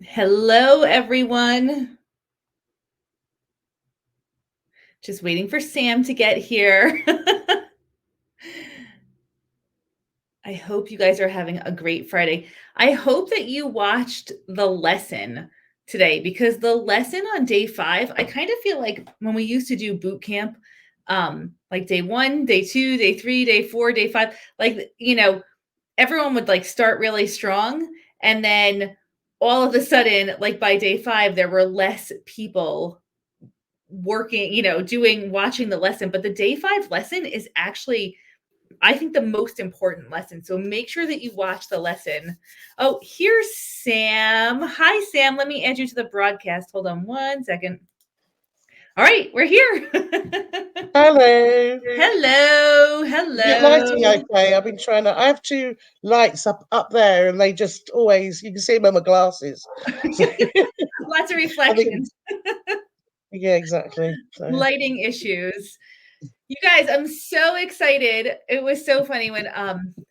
Hello, everyone. Just waiting for Sam to get here. I hope you guys are having a great Friday. I hope that you watched the lesson today because the lesson on day 5, I kind of feel like when we used to do boot camp, like day 1, day 2, day 3, day 4, day 5, everyone would like start really strong and then all of a sudden, like by day 5, there were less people working, watching the lesson. But the day 5 lesson is actually, I think, the most important lesson. So make sure that you watch the lesson. Oh, here's Sam. Hi, Sam. Let me add you to the broadcast. Hold on one second. All right, we're here. Hello. Hello. Is it lighting Hello. okay? I've been trying to. I have two lights up there, and they just always. You can see them on my glasses. So Lots of I think, reflections. yeah, exactly. So Lighting issues. You guys, I'm so excited. It was so funny when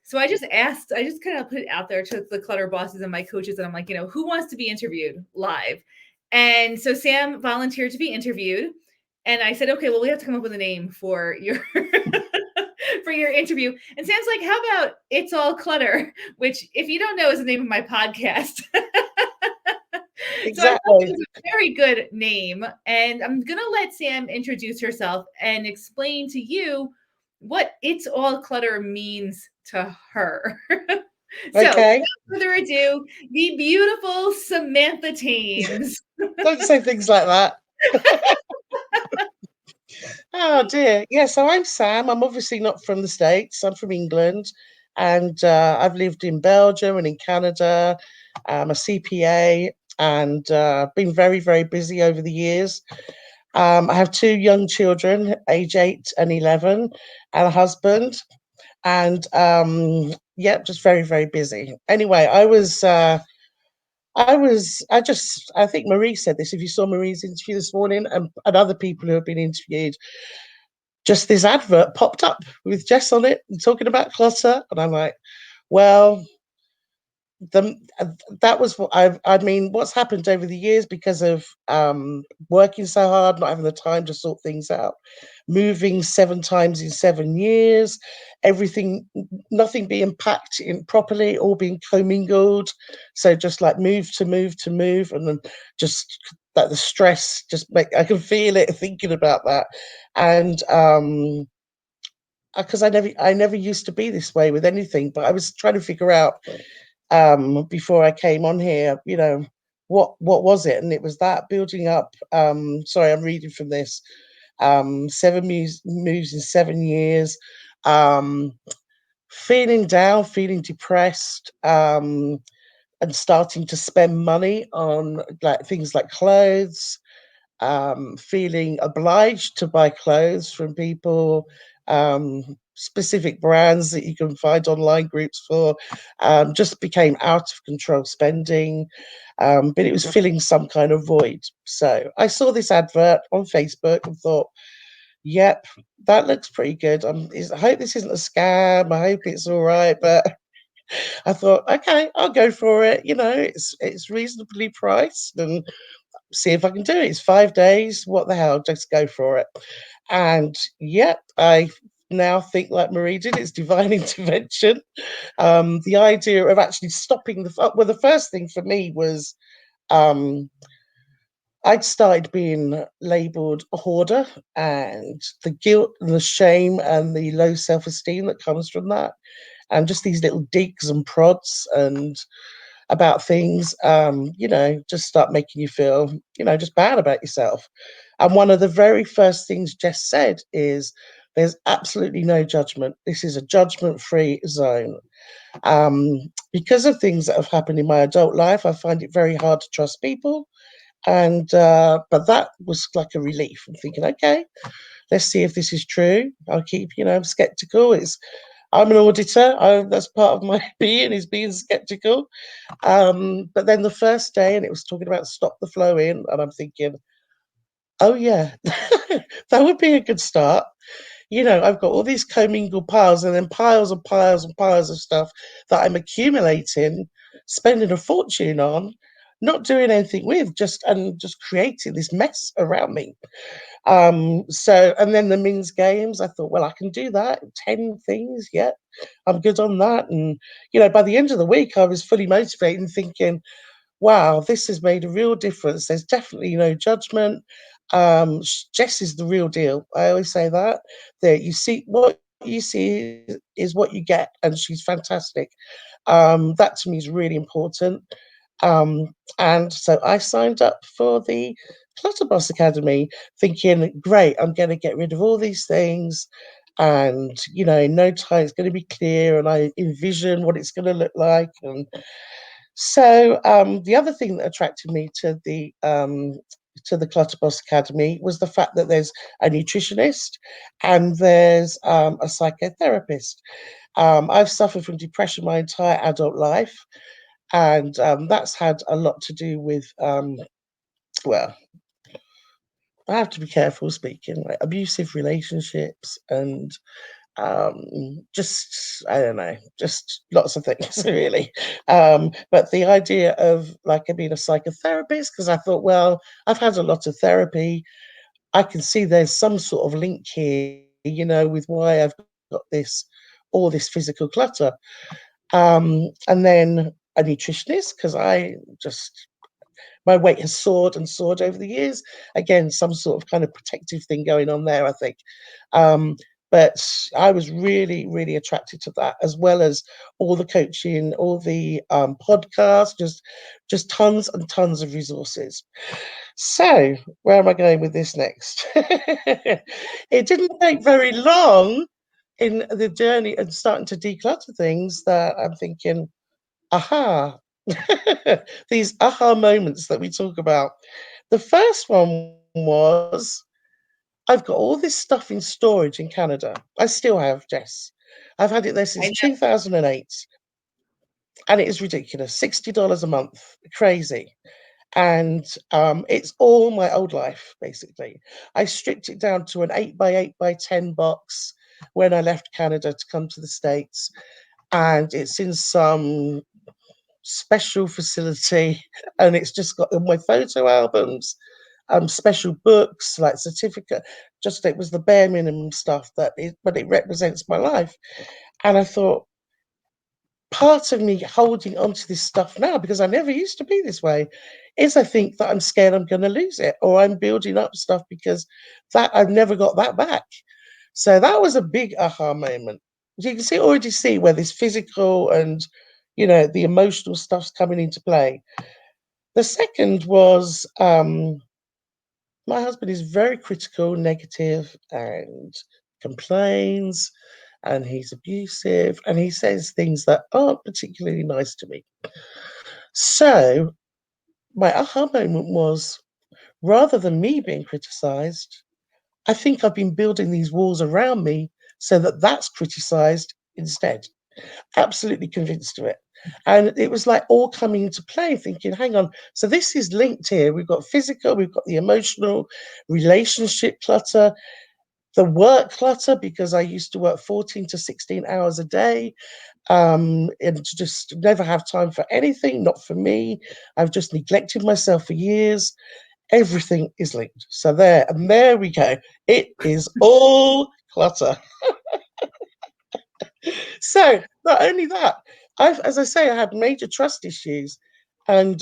so I just kind of put it out there to the Clutter bosses and my coaches, and I'm like, who wants to be interviewed live? And so Sam volunteered to be interviewed. And I said, okay, well, we have to come up with a name for your for your interview. And Sam's like, how about It's All Clutter, which, if you don't know, is the name of my podcast. So I thought it exactly. was a very good name. And I'm going to let Sam introduce herself and explain to you what It's All Clutter means to her. So Okay. without further ado, the beautiful Samantha Tames. Don't say things like that. Oh dear. Yeah. So I'm Sam. I'm obviously not from the States. I'm from England, and I've lived in Belgium and in Canada. I'm a CPA, and been very, very busy over the years. I have two young children, age 8 and 11, and a husband. And yeah, just very, very busy. Anyway, I think Marie said this. If you saw Marie's interview this morning and other people who have been interviewed, just this advert popped up with Jess on it and talking about clutter. And I'm like, well, the that was what I mean, what's happened over the years because of working so hard, not having the time to sort things out, moving 7 times in 7 years, everything, nothing being packed in properly, all being commingled. So just like move to move to move, and then just that the stress just make I can feel it thinking about that. And because I never used to be this way with anything, but I was trying to figure out before I came on here, what was it? And it was that building up. Sorry, I'm reading from this. Seven moves in 7 years. Um, Feeling down, feeling depressed, and starting to spend money on like things like clothes, feeling obliged to buy clothes from people, specific brands that you can find online groups for, just became out of control spending, but it was filling some kind of void. So I saw this advert on Facebook and thought, yep, that looks pretty good. I hope this isn't a scam. I hope it's all right. But I thought, okay, I'll go for it. It's reasonably priced, and see if I can do it. It's 5 days. What the hell? Just go for it. And yep, I now think like Marie did, it's divine intervention. The idea of actually stopping the first thing for me was um, I'd started being labelled a hoarder, and the guilt and the shame and the low self esteem that comes from that, and just these little digs and prods and about things, just start making you feel, just bad about yourself. And one of the very first things Jess said is, there's absolutely no judgment. This is a judgment free zone. Because of things that have happened in my adult life, I find it very hard to trust people. And, but that was like a relief. I'm thinking, okay, let's see if this is true. I'll keep, I'm skeptical. I'm an auditor. That's part of my being, is being skeptical. But then the first day, and it was talking about stop the flow in, and I'm thinking, oh yeah, that would be a good start. I've got all these commingled piles, and then piles and piles and piles of stuff that I'm accumulating, spending a fortune on, not doing anything with, just creating this mess around me. And then the Mins games, I thought, well, I can do that. 10 things, yeah, I'm good on that. And, by the end of the week, I was fully motivated and thinking, wow, this has made a real difference. There's definitely no judgment. Jess is the real deal. I always say that. That you see what you see is what you get, and she's fantastic. That to me is really important. And so I signed up for the Clutter Boss Academy, thinking, great, I'm going to get rid of all these things. And, in no time it's going to be clear, and I envision what it's going to look like. And so the other thing that attracted me to the Clutter Boss Academy was the fact that there's a nutritionist and there's a psychotherapist. I've suffered from depression my entire adult life, and that's had a lot to do with well, I have to be careful speaking, like abusive relationships and just I don't know, just lots of things really. But the idea of like being a psychotherapist, because I thought, well, I've had a lot of therapy, I can see there's some sort of link here, with why I've got all this physical clutter. And then a nutritionist, because I just my weight has soared and soared over the years. Again, some sort of kind of protective thing going on there, I think. Um, but I was really, really attracted to that, as well as all the coaching, all the podcasts, just tons and tons of resources. So, where am I going with this next? It didn't take very long in the journey and starting to declutter things that I'm thinking, aha, these aha moments that we talk about. The first one was I've got all this stuff in storage in Canada. I still have, Jess. I've had it there I since know. 2008, and it is ridiculous. $60 a month. Crazy. And it's all my old life, basically. I stripped it down to an 8 by 8 by 10 box when I left Canada to come to the States. And it's in some special facility, and it's just got my photo albums, special books like certificate. Just it was the bare minimum stuff but it represents my life. And I thought, part of me holding on to this stuff now, because I never used to be this way, is I think that I'm scared I'm going to lose it, or I'm building up stuff because that I've never got that back. So that was a big aha moment. You can already see where this physical and the emotional stuff's coming into play. The second was my husband is very critical, negative, and complains, and he's abusive, and he says things that aren't particularly nice to me. So my aha moment was, rather than me being criticized, I think I've been building these walls around me so that that's criticized instead. Absolutely convinced of it. And it was like all coming into play, thinking, hang on, so this is linked here. We've got physical, we've got the emotional, relationship clutter, the work clutter, because I used to work 14 to 16 hours a day, and to just never have time for anything, not for me. I've just neglected myself for years. Everything is linked. So there we go. It is all clutter. So not only that, as I say, I had major trust issues, and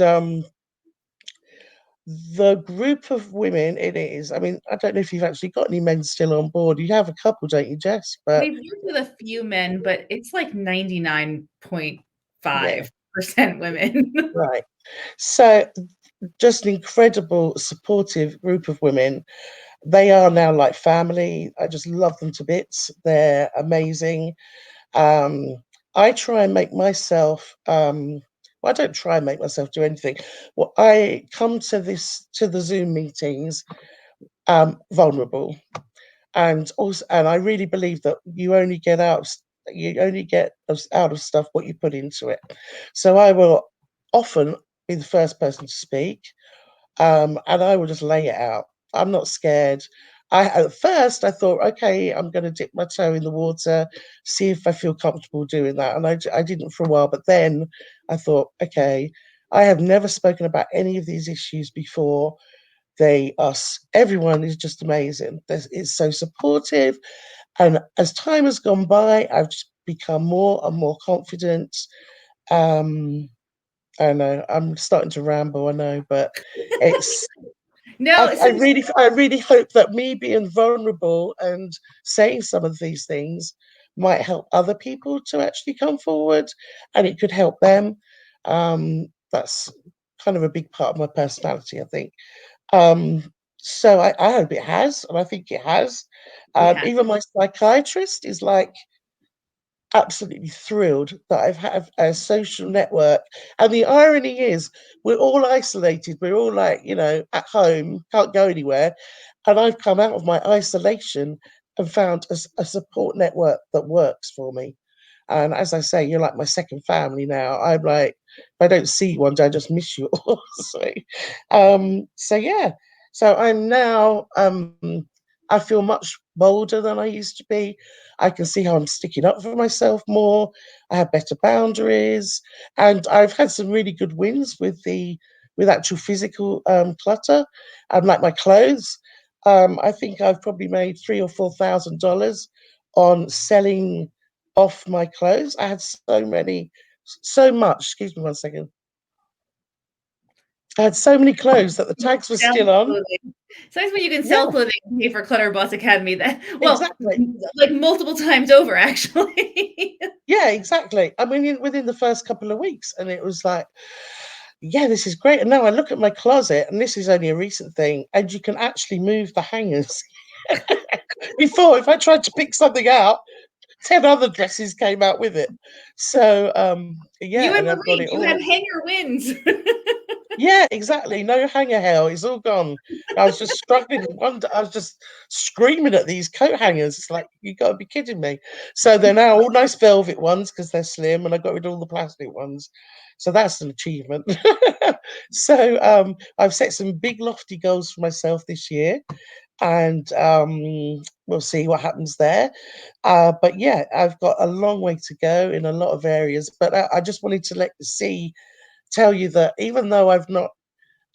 the group of women it is. I mean, I don't know if you've actually got any men still on board. You have a couple, don't you, Jess? But We've worked with a few men, but it's like yeah, 99.5% women. right. So just an incredible, supportive group of women. They are now like family. I just love them to bits. They're amazing. Um, I try and make myself. Well, I don't try and make myself do anything. Well, I come to the Zoom meetings vulnerable, and also, and I really believe that you only get out of stuff what you put into it. So I will often be the first person to speak, and I will just lay it out. I'm not scared. At first I thought, okay, I'm going to dip my toe in the water, see if I feel comfortable doing that, and I didn't for a while. But then I thought, okay, I have never spoken about any of these issues before. Everyone is just amazing. It's so supportive. And as time has gone by, I've just become more and more confident. Um, I know I'm starting to ramble, I know, but it's No, so I really hope that me being vulnerable and saying some of these things might help other people to actually come forward, and it could help them. That's kind of a big part of my personality, I think. Um, so I hope it has, and I think it has. it has. Even my psychiatrist is like absolutely thrilled that I've had a social network. And the irony is, we're all isolated. We're all like, at home, can't go anywhere. And I've come out of my isolation and found a support network that works for me. And as I say, you're like my second family now. I'm like, if I don't see you one day, I just miss you all. So yeah. So I'm now, I feel much bolder than I used to be. I can see how I'm sticking up for myself more. I have better boundaries, and I've had some really good wins with actual physical clutter, and like my clothes. I think I've probably made $3,000 or $4,000 on selling off my clothes. I had so much. Excuse me one second. I had so many clothes that the tags were Sell still on. clothing. It's nice when you can sell Yeah, clothing and pay for Clutter Boss Academy. That well, exactly. like multiple times over, actually. Yeah, exactly. I mean, within the first couple of weeks, and it was like, yeah, this is great. And now I look at my closet, and this is only a recent thing, and you can actually move the hangers. Before, if I tried to pick something out, 10 other dresses came out with it. So, You yeah, and and I've got Marie, it you had all. hanger wins. Yeah, exactly. No hanger hell. It's all gone. I was just struggling. I was just screaming at these coat hangers. It's like, you got to be kidding me. So they're now all nice velvet ones because they're slim, and I got rid of all the plastic ones. So that's an achievement. So I've set some big lofty goals for myself this year, and we'll see what happens there. But yeah, I've got a long way to go in a lot of areas. But I just wanted to tell you that even though I've done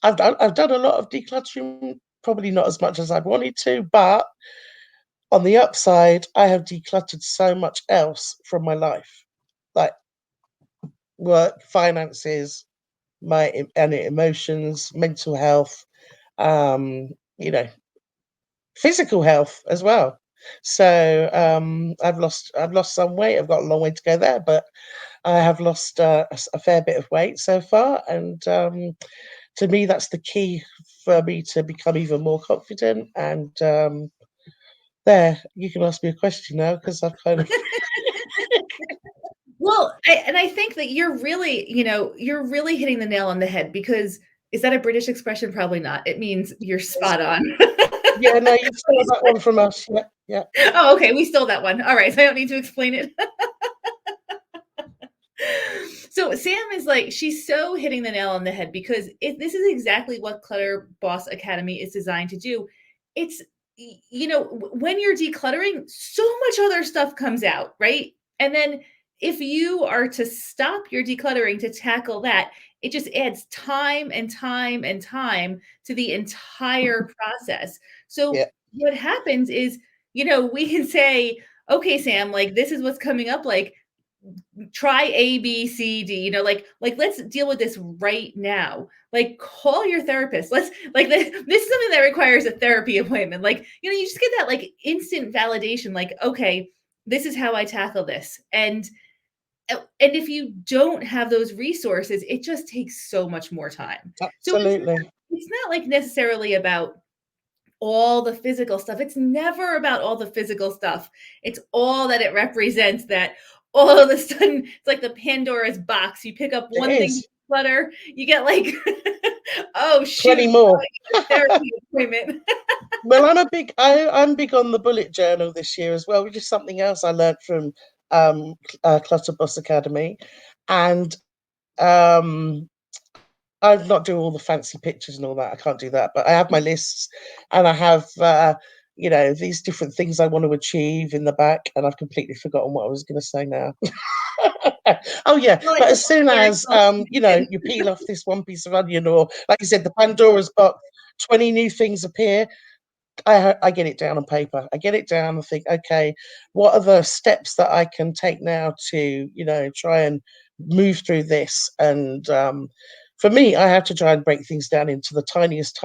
a lot of decluttering, probably not as much as I'd wanted to, but on the upside, I have decluttered so much else from my life, like work, finances, and emotions, mental health, um, you know, physical health as well. So I've lost some weight. I've got a long way to go there, but I have lost a fair bit of weight so far, and to me, that's the key for me to become even more confident. And there, you can ask me a question now because I've kind of Well, I think that you're really, you're really hitting the nail on the head because is that a British expression? Probably not. It means you're spot on. yeah, no, you stole that one from us. Yeah, yeah, Oh, okay, we stole that one. All right, so I don't need to explain it. So Sam is like, she's so hitting the nail on the head because this is exactly what Clutter Boss Academy is designed to do. It's, when you're decluttering, so much other stuff comes out, right? And then if you are to stop your decluttering to tackle that, it just adds time and time and time to the entire process. So yeah. what happens is, we can say, okay, Sam, like this is what's coming up. Like try A, B, C, D, like let's deal with this right now. Like call your therapist. Let's like this is something that requires a therapy appointment. Like, you just get that like instant validation, like, okay, this is how I tackle this. And if you don't have those resources, it just takes so much more time. So Absolutely. it's not like necessarily about all the physical stuff. It's never about all the physical stuff. It's all that it represents that all of a sudden it's like the Pandora's box. You pick up It one thing to is. clutter, you get like, oh 20 shoot, more. a therapy appointment. Well, I'm big on the bullet journal this year as well, which is something else I learned from Clutter Boss Academy. And I'm not doing all the fancy pictures and all that. I can't do that, but I have my lists, and I have these different things I want to achieve in the back, and I've completely forgotten what I was going to say now. Oh yeah, Well, but it's as also soon very as you know, complicated. you peel off this one piece of onion, or like you said, the Pandora's box, 20 new things appear. I get it down on paper. I get it down and think, okay, what are the steps that I can take now to, you know, try and move through this? And for me, I have to try and break things down into the tiniest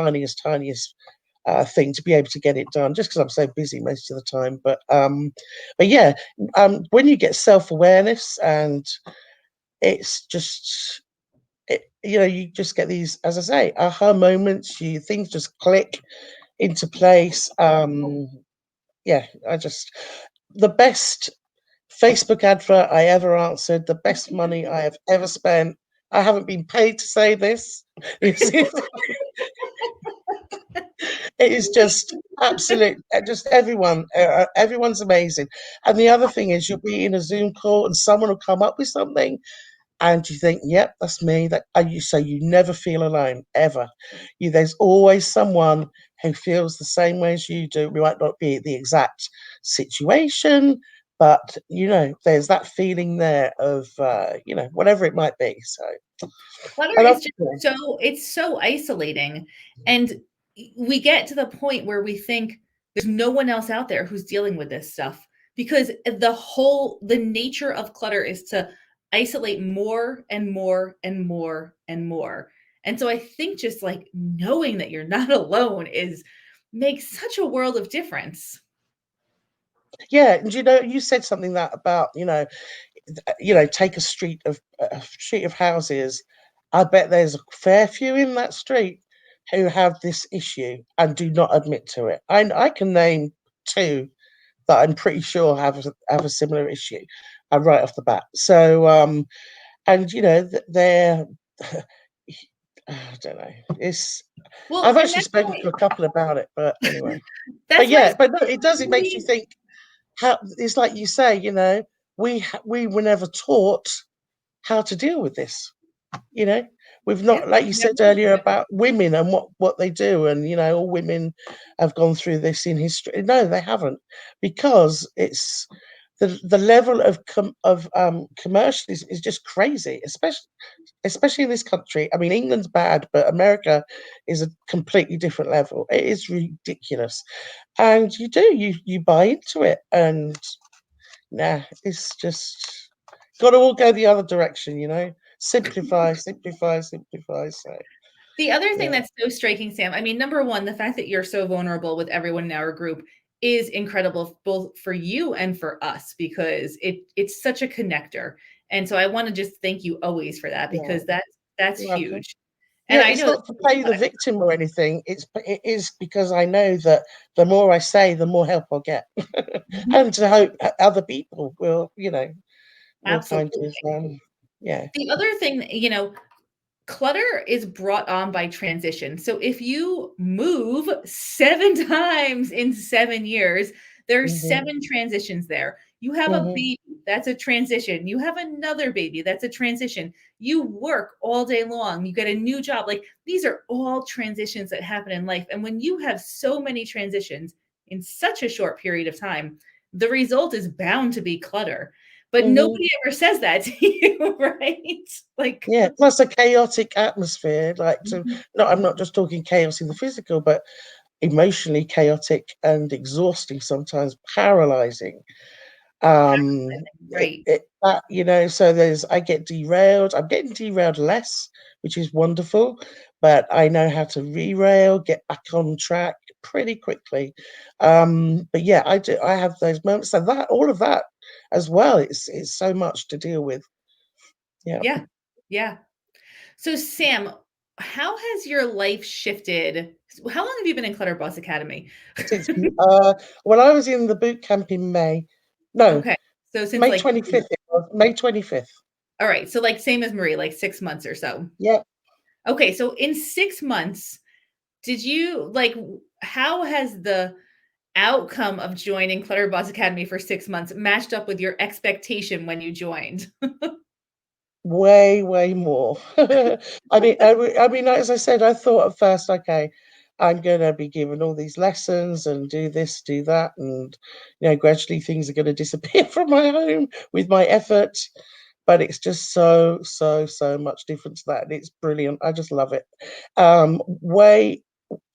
thing to be able to get it done. Just because I'm so busy most of the time. But yeah, when you get self awareness, and it's just. You know, you just get these, as I say, aha moments. You things just click into place. Yeah, I just the best Facebook advert I ever answered, the best money I have ever spent. I haven't been paid to say this. It is just absolute, just everyone, everyone's amazing. And the other thing is, you'll be in a Zoom call and someone will come up with something, and you think, "Yep, that's me." That and you so you never feel alone ever. There's always someone who feels the same way as you do. We might not be the exact situation, but you know, there's that feeling there of you know, whatever it might be. So Clutter I love is just it. it's so isolating, and we get to the point where we think there's no one else out there who's dealing with this stuff, because the nature of clutter is to isolate more and more and more and more. And so I think just like knowing that you're not alone is makes such a world of difference. Yeah, and you know, you said something that about you know, take a street of houses. I bet there's a fair few in that street who have this issue and do not admit to it. I can name two that I'm pretty sure have a similar issue, right off the bat. So, and you know, they're I don't know. It's Well, I've and actually spoken to a couple about it, but anyway. But that's why yeah, but no, it does. It makes you somebody think. How it's like you say, you know, we were never taught how to deal with this. You know, we've yeah, not, like you never said earlier about women and what they do, and you know, all women have gone through this in history. No, they haven't, because it's the level of commercial is just crazy, especially in this country. I mean, England's bad, but America is a completely different level. It is ridiculous, and you buy into it, and nah, it's just got to all go the other direction, you know. Simplify, simplify, simplify. So The other thing yeah, that's so striking, Sam, I mean, number one, the fact that you're so vulnerable with everyone in our group is incredible, both for you and for us, because it's such a connector. And so I want to just thank you always for that, yeah, because that's you're welcome. huge. And Yeah, I it's know not to play the victim or anything. It is because I know that the more I say, the more help I'll get, Mhm, and to hope other people will, you know, will kind absolutely. of yeah. The other thing, clutter is brought on by transition. So if you move 7 times in 7 years, there's Hmm. 7 transitions there. You have a Hmm. baby, that's a transition. You have another baby, that's a transition. You work all day long, you get a new job. Like, these are all transitions that happen in life. And when you have so many transitions in such a short period of time, the result is bound to be clutter. But Hmm. nobody ever says that to you, right? Like, Yeah, plus a chaotic atmosphere. mhm. No, I'm not just talking chaos in the physical, but emotionally chaotic and exhausting, sometimes paralyzing. Right. That, you know, so I get derailed. I'm getting derailed less, which is wonderful, but I know how to re-rail, get back on track pretty quickly. But yeah, I have those moments. So that all of that as well, it's so much to deal with. Yeah. Yeah. Yeah. So, Sam, how has your life shifted? How long have you been in Clutter Boss Academy? Since well, I was in the boot camp in May. No, Okay. So since May like 25th. It was May 25th. all right, so like same as Marie, like 6 months or so. Yep. Okay, so in 6 months, did you like how has the outcome of joining Clutter Boss Academy for 6 months matched up with your expectation when you joined? Way more. I mean, as I said, I thought at first, okay, I'm going to be given all these lessons and do this, do that, and you know, gradually things are going to disappear from my home with my effort. but it's just so much different to that. And it's brilliant. I just love it. Way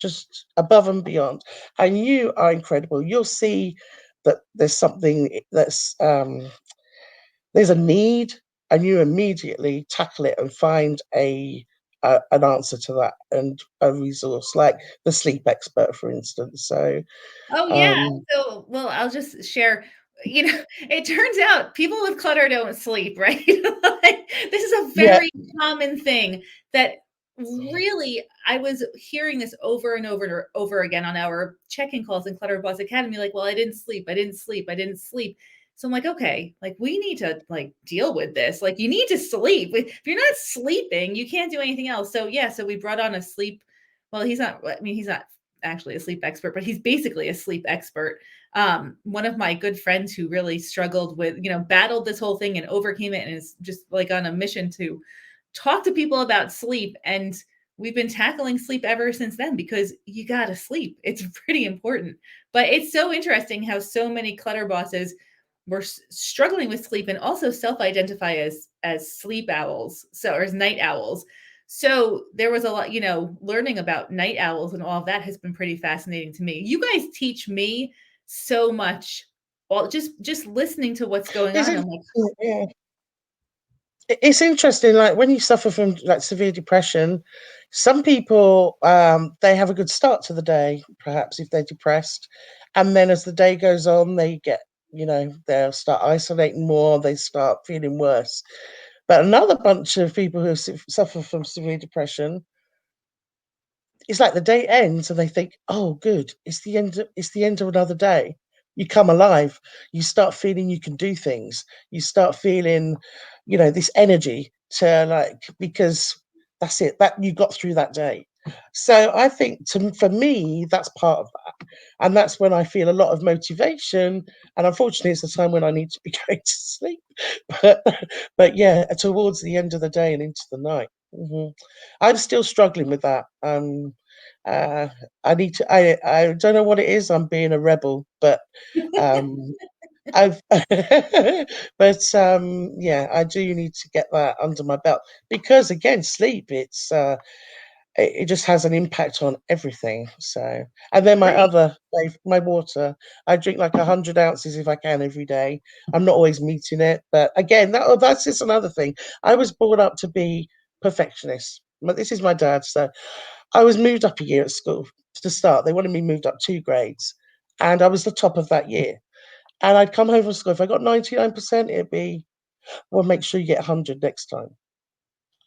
just above and beyond. And you are incredible. You'll see that there's something that's there's a need, and you immediately tackle it and find an answer to that and a resource like the sleep expert, for instance. So Oh, yeah. um So, well, I'll just share, it turns out people with clutter don't sleep, right? Like, this is a yeah, very common thing that really I was hearing this over and over and over again on our check-in calls in Clutter Boss Academy, like, "Well, I didn't sleep, I didn't sleep, I didn't sleep." So I'm like, "Okay, like, we need to, like, deal with this. Like, you need to sleep. If you're not sleeping, you can't do anything else." So, yeah, so we brought on a sleep well, he's not actually a sleep expert, but he's basically a sleep expert. One of my good friends who really struggled with, battled this whole thing and overcame it and is just like on a mission to talk to people about sleep. And we've been tackling sleep ever since then because you got to sleep. It's pretty important. But it's so interesting how so many clutter bosses were struggling with sleep and also self-identify as sleep owls, so or as night owls. So there was a lot, learning about night owls and all of that has been pretty fascinating to me. You guys teach me so much. Well, just listening to what's going it's on. I'm like, interesting. Yeah. It's interesting, like when you suffer from like severe depression, some people they have a good start to the day, perhaps if they're depressed, and then as the day goes on, they get, they'll start isolating more, they start feeling worse. But another bunch of people who suffer from severe depression, it's like the day ends and they think, oh good, it's the end of another day. You come alive, you start feeling you can do things, you start feeling, this energy to, like, because that's it, that you got through that day. So I think, for me, that's part of that, and that's when I feel a lot of motivation. And unfortunately it's the time when I need to be going to sleep. but but yeah, towards the end of the day and into the night. I'm still struggling with that. Uh, I need to. I don't know what it is. I'm being a rebel, but um, I've. Yeah, I do need to get that under my belt because, again, sleep. It just has an impact on everything. So, and then right. my water. I drink like 100 ounces if I can every day. I'm not always meeting it, but again, that's just another thing. I was brought up to be perfectionist. This is my dad, so I was moved up a year at school to start. They wanted me moved up 2 grades, and I was the top of that year. And I'd come home from school. If I got 99%, it'd be, well, make sure you get 100 next time.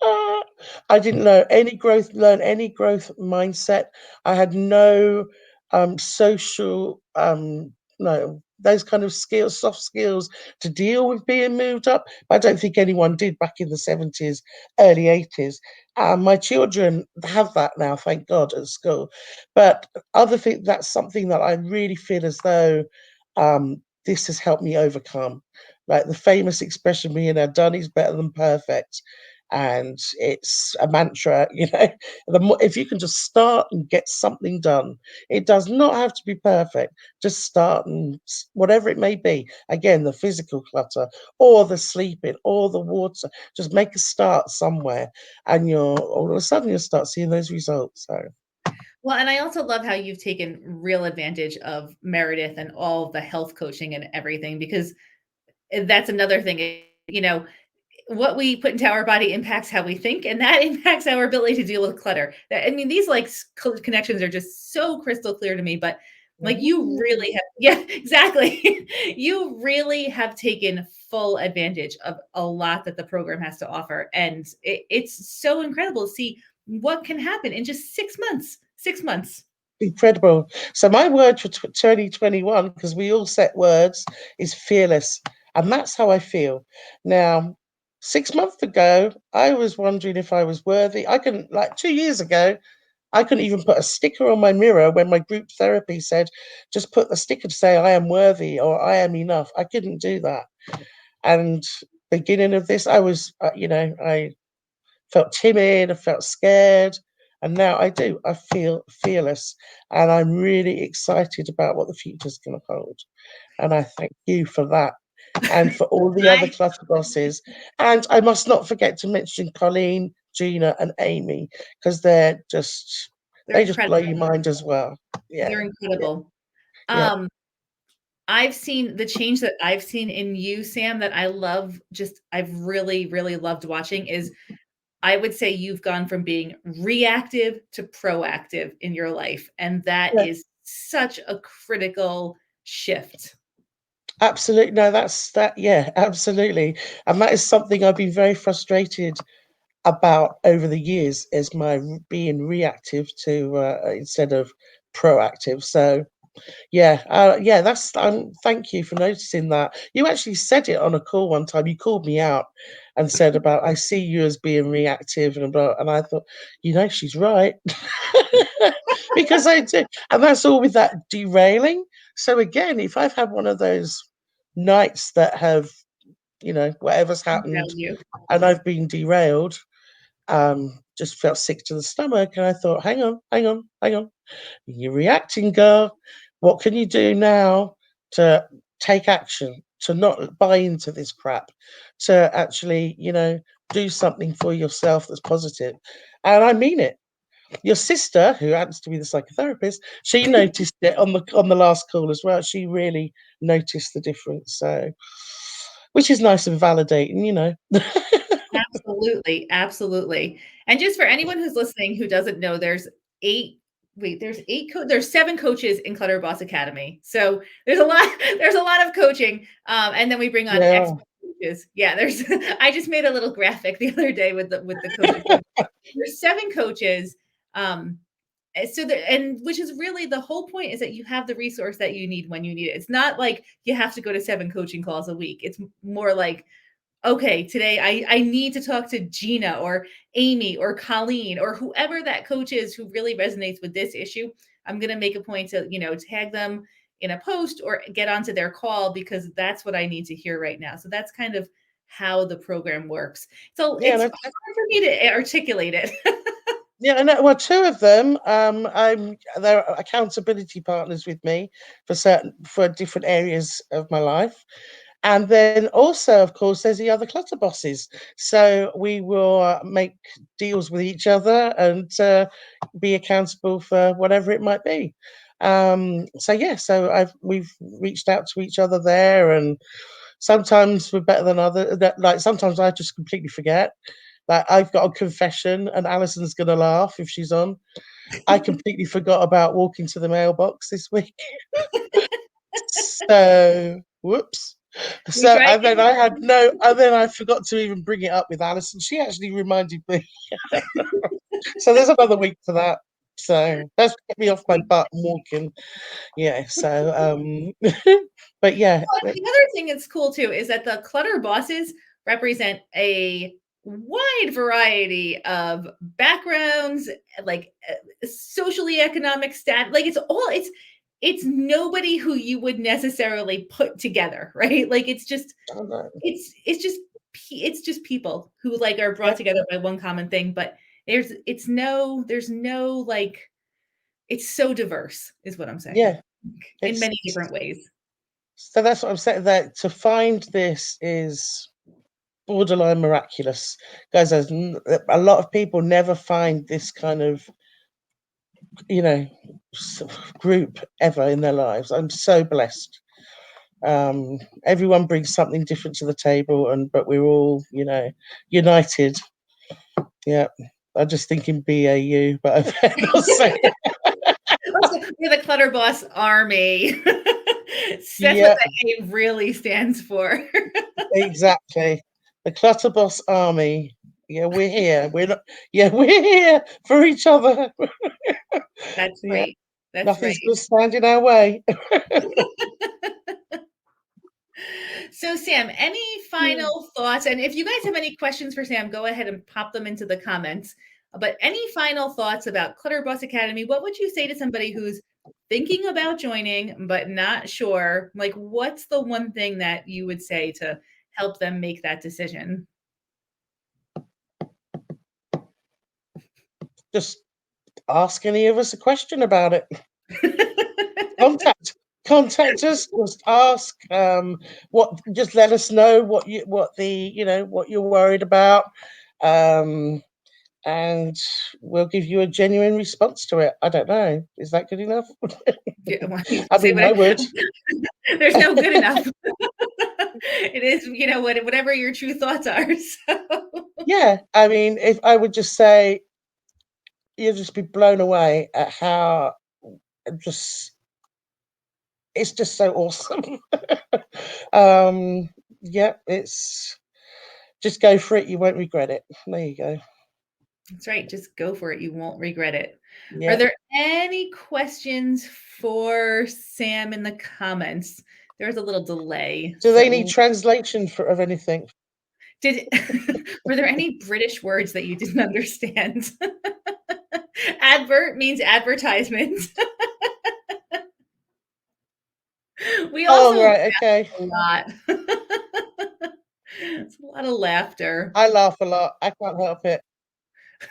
Ah, I didn't learn any growth mindset. I had no social, no, those kind of skills, soft skills to deal with being moved up. I don't think anyone did back in the 70s, early 80s. My children have that now, thank God, at school. But other thing, that's something that I really feel as though this has helped me overcome. Like the famous expression, being done is better than perfect, and it's a mantra. If you can just start and get something done, it does not have to be perfect. Just start, and whatever it may be, again, the physical clutter or the sleeping or the water, just make a start somewhere, and you're all of a sudden you'll start seeing those results. So Well, and I also love how you've taken real advantage of Meredith and all the health coaching and everything because that's another thing. What we put into our body impacts how we think, and that impacts our ability to deal with clutter. I mean, these like connections are just so crystal clear to me. But like, you mm, really have, yeah, exactly. You really have taken full advantage of a lot that the program has to offer, and it's so incredible to see what can happen in just 6 months. 6 months. incredible. So my word for 2021, because we all set words, is fearless. And that's how I feel. Now, 6 months ago, I was wondering if I was worthy. I couldn't, like 2 years ago, I couldn't even put a sticker on my mirror when my group therapy said, just put the sticker to say I am worthy or I am enough. I couldn't do that. And beginning of this, I was, I felt timid, I felt scared, and now I do. I feel fearless, and I'm really excited about what the future's going to hold. And I thank you for that. and for all the other clutter bosses. And I must not forget to mention Colleen, Gina, and Amy, because They're they just blow incredible. your mind as well. Yeah, They're yeah, incredible. yeah, Um, I've seen the change that I've seen in you, Sam, that I love, just I've really, really loved watching is I would say you've gone from being reactive to proactive in your life. And that yeah. is such a critical shift. Absolutely. No, that's that. Yeah, absolutely. And that is something I've been very frustrated about over the years, is my being reactive to instead of proactive. So yeah, yeah, that's. Thank you for noticing that. You actually said it on a call one time. You called me out and said about, I see you as being reactive, and I thought, she's right, because I do, and that's all with that derailing. So again, if I've had one of those nights that have, whatever's happened, Value. and I've been derailed, just felt sick to the stomach, and I thought, hang on, hang on, hang on. You're reacting, girl. What can you do now to take action, to not buy into this crap, to actually, do something for yourself that's positive? And I mean it. Your sister, who happens to be the psychotherapist, she noticed it on the last call as well. She really noticed the difference. So, which is nice and validating. Absolutely, absolutely. And just for anyone who's listening who doesn't know, there's 7 coaches in Clutter Boss Academy. So there's a lot there's a lot of coaching. And then we bring on Yeah, expert coaches. Yeah, there's I just made a little graphic the other day with the coaches. So there's 7 coaches. And which is really the whole point, is that you have the resource that you need when you need it. It's not like you have to go to 7 coaching calls a week. It's more like, okay, today I need to talk to Gina or Amy or Colleen or whoever that coach is who really resonates with this issue. I'm going to make a point to, tag them in a post or get onto their call, because that's what I need to hear right now. So that's kind of how the program works. So yeah, it's hard for me to articulate it. yeah. And well, two of them, they're accountability partners with me for different areas of my life. And then also, of course, there's the other clutter bosses. So we will make deals with each other and be accountable for whatever it might be. So yeah, we've reached out to each other there, and sometimes we're better than other. Like sometimes I just completely forget. Like I've got a confession, and Alison's gonna laugh if she's on. I completely forgot about walking to the mailbox this week. So whoops. We So try and then again. I had no, and then I forgot to even bring it up with Alison. She actually reminded me. So there's another week for that. So that's get me off my butt and walking. Yeah. So but yeah, Well, the other thing that's cool too is that the clutter bosses represent a wide variety of backgrounds, like socially economic stat. Like it's nobody who you would necessarily put together, right? Like I don't know. it's just people who like are brought Yeah, together by one common thing. But there's no like, it's so diverse, is what I'm saying, yeah. in It's many different ways. so that's what I'm saying. That to find this is borderline miraculous, guys. A lot of people never find this kind of you know group ever in their lives. I'm so blessed. Everyone brings something different to the table, but we're all united. Yeah, I'm just thinking BAU, but I better not say it. We're the Clutter Boss Army. That's what Yeah, that name really stands for. exactly. The Clutterboss Army. Yeah, we're here. We're not. Yeah, we're here for each other. That's Yeah, right. That's nothing's right. going to stand in our way. So, Sam, any Yeah. final thoughts? And if you guys have any questions for Sam, go ahead and pop them into the comments. But any final thoughts about Clutter Boss Academy? What would you say to somebody who's thinking about joining but not sure? Like, what's the one thing that you would say to help them make that decision? Just ask any of us a question about it. Contact contact us. Just ask. What? Just let us know what you're worried about, and we'll give you a genuine response to it. I don't know. Is that good enough? Yeah, well, you I say mean, what I would. there's no good enough. It is, whatever your true thoughts are. So Yeah. I mean, if I would just say, you'll just be blown away at how just it's just so awesome. um, yeah, it's just go for it. You won't regret it. There you go. that's right. Just go for it. You won't regret it. Are Yeah. there any questions for Sam in the comments? There was a little delay. Do they need So translation of anything? did were there any British words that you didn't understand? Advert means advertisement. We also Oh, laugh right. Okay. a lot. It's a lot of laughter. I laugh a lot. I can't help it.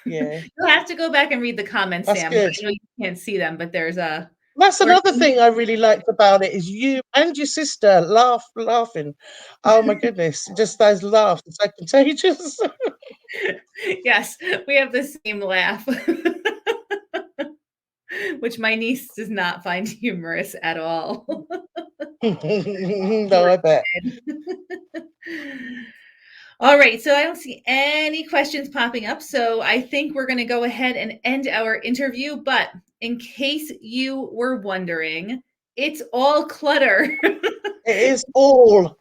Yeah, You'll have to go back and read the comments, that's Sam. I good. know you can't see them, but there's a That's or another thing I really liked about it is you and your sister laughing. Oh my goodness, just those laughs are so contagious. yes, we have the same laugh, which my niece does not find humorous at all. No, Poor I bet. kid. All right, so I don't see any questions popping up, so I think we're going to go ahead and end our interview. But in case you were wondering, it's all clutter. It is all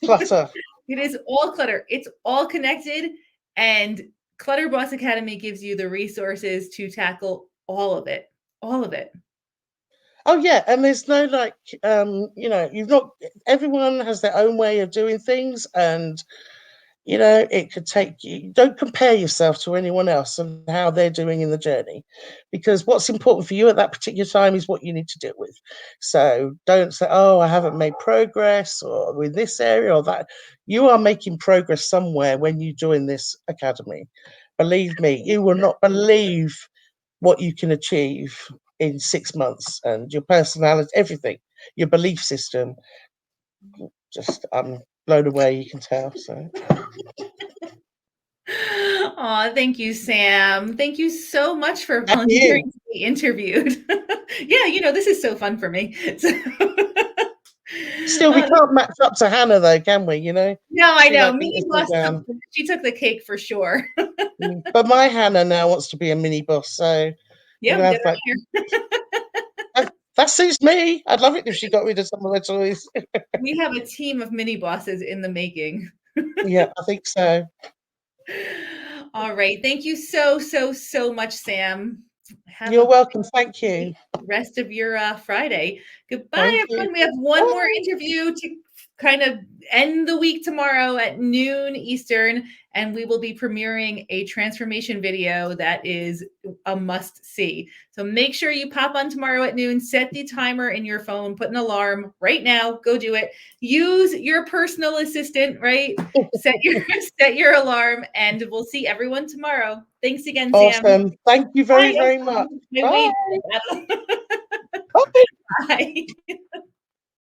clutter. It is all clutter. It's all connected, and Clutter Boss Academy gives you the resources to tackle all of it. All of it. Oh yeah, and there's no like, you've not. Everyone has their own way of doing things, and it could take you. Don't compare yourself to anyone else and how they're doing in the journey, because what's important for you at that particular time is what you need to deal with. So don't say, oh, I haven't made progress or with this area or that. You are making progress somewhere when you join this academy. Believe me, you will not believe what you can achieve in 6 months, and your personality, everything, your belief system. Just I'm blown away, you can tell. So Oh, thank you, Sam. Thank you so much for and you. volunteering to be interviewed. Yeah, this is so fun for me. So, Still, we oh, can't match up to Hannah, though, can we? no, I She know. like beat Mini us all Boss down. she took the cake for sure. But my Hannah now wants to be a mini boss, so we're Yeah, we gonna got have like her here. that suits me. I'd love it if she got rid of some of her toys. We have a team of mini bosses in the making. Yeah, I think so. All right. Thank you so, so, so much, Sam. Have You're a welcome. Thank great you. rest of your Friday. Goodbye, Thank you. everyone. We have one more Bye. interview to kind of end the week tomorrow at noon Eastern, and we will be premiering a transformation video that is a must see. So make sure you pop on tomorrow at noon, set the timer in your phone, put an alarm right now, go do it. Use your personal assistant, right? Set your set your alarm, and we'll see everyone tomorrow. Thanks again, Sam. Awesome. Thank you very, Bye. very much. My Bye. wait. Bye. Bye.